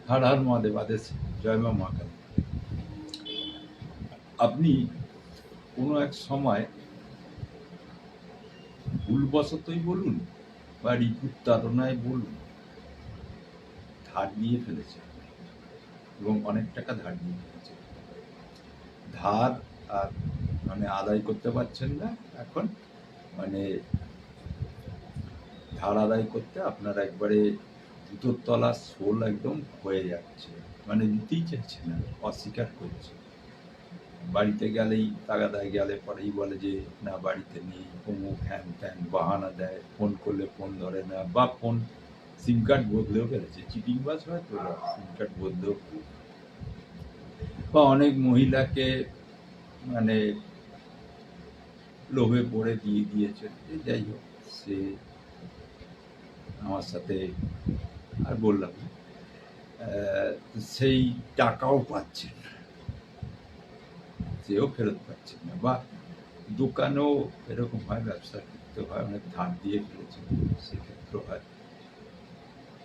হর হর মহাদেব, আদেশ, জয় মা মা কালী। আপনি কোনো এক সময় ভুলবশতই বলুন বা রিপুর তাড়নায় বলুন, ধার নিয়ে ফেলেছে এবং অনেক টাকা ধার নিয়ে ফেলেছে। ধার আর মানে আদায় করতে পারছেন না এখন, মানে ধার আদায় করতে আপনার একবারে জুতোর তলা শোল একদম হয়ে যাচ্ছে, মানে দিতেই চাইছে না, অস্বীকার করছে। বাড়িতে গেলেই তাগাদায় গেলে পরেই বলে যে না বাড়িতে নেই, অমুক হ্যান ত্যান বাহানা দেয়, ফোন করলে ফোন ধরে না, বা ফোন সিম কার্ড বদলেও ফেলেছে, চিটিং বাজ হয় তো, সিম কার্ড বদলেও, বা অনেক মহিলাকে মানে লোভে পড়ে দিয়ে দিয়েছে। যাই হোক, সে আমার সাথে আর বললাম না। সেই টাকাও পাচ্ছেন না, সেও ফেরত পাচ্ছেন না, বা দোকানেও এরকম হয়, ব্যবসার ক্ষেত্রে হয়, অনেক ধার দিয়ে ফেলেছে, সেক্ষেত্রে হয়।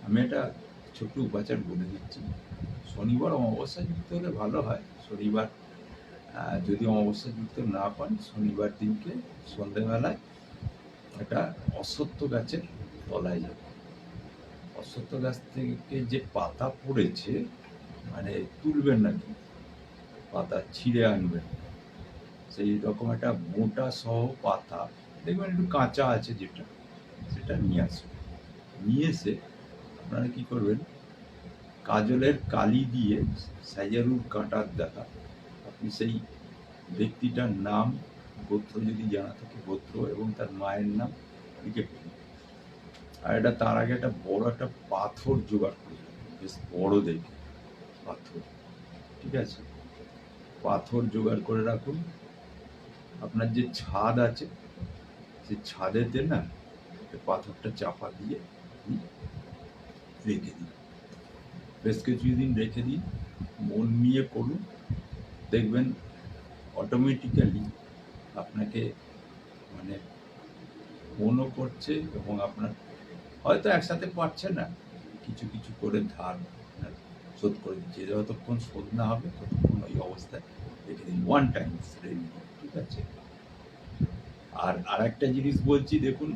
আমি এটা ছোট্ট উপাচার বলে দিচ্ছি, শনিবার অমাবস্যা যুক্ত হলে ভালো হয়। শনিবার যদি অমাবস্যা যুক্ত না পান, শনিবার দিনকে সন্ধ্যেবেলায় একটা অশ্বত্থ গাছের তলায় যাবে। অশ্বত্থ গাছ থেকে যে পাতা পড়েছে, মানে তুলবেন না, কিন্তু পাতা ছিঁড়ে আনবেন, সেই রকম একটা মোটা সহ পাতা দেখবেন একটু কাঁচা আছে, যেটা সেটা নিয়ে আসবেন। নিয়ে এসে আপনারা কি করবেন, কাজলের কালি দিয়ে সাইজারুর কাঁটার দ্বারা আপনি সেই ব্যক্তিটার নাম, গোত্র যদি জানা থাকে গোত্র, এবং তার মায়ের নাম লিখে ফেলুন। আর এটা তার আগে একটা বড় একটা পাথর জোগাড় করে রাখুন, বেশ বড় দেখে পাথর, ঠিক আছে? পাথর জোগাড় করে রাখুন। আপনার যে ছাদ আছে, সেই ছাদেতে না পাথরটা চাপা দিয়ে রেখে দিন, বেশ কিছুদিন রেখে দিন, মন নিয়ে করুন, দেখবেন অটোমেটিক্যালি আপনাকে মানে মনও করছে, এবং আপনার হয়তো একসাথে পারছে না, কিছু কিছু করে ধার শোধ করে দিচ্ছে। যতক্ষণ শোধ না হবে ততক্ষণ ওই অবস্থায় রেখে দিন, ওয়ান টাইম, ঠিক আছে? আর একটা জিনিস বলছি, দেখুন,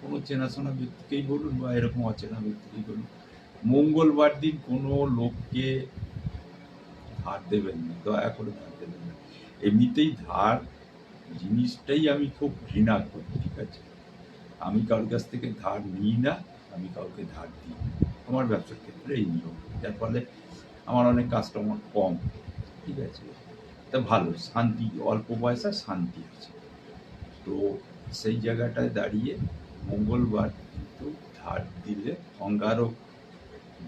কোনো চেনাশোনা ব্যক্তিকেই বলুন বা এরকম অচেনা ব্যক্তিকেই বলুন, মঙ্গলবার দিন কোনো লোককে ধার দেবেন না, দয়া করে ধার দেবেন না। এমনিতেই ধার জিনিসটাই আমি খুব ঘৃণা করি, ঠিক আছে? আমি কারোর কাছ থেকে ধার নিই না, আমি কাউকে ধার দিই না, আমার ব্যবসার ক্ষেত্রে এই নিয়ম, যার ফলে আমার অনেক কাস্টমার কম, ঠিক আছে? তা ভালো শান্তি, অল্প পয়সা শান্তি আছে। তো সেই জায়গাটায় দাঁড়িয়ে মঙ্গলবার কিন্তু ধার দিলে অঙ্গারক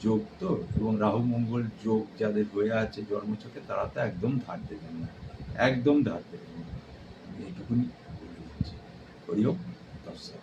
যোগ তো, এবং রাহু মঙ্গল যোগ যাদের হয়ে আছে জন্মছকে, তারা তো একদম ধার দেবেন না, একদম ধার দেবেন না, আমি এইটুকুনি বলে দিচ্ছি। হরি ওম তৎসৎ।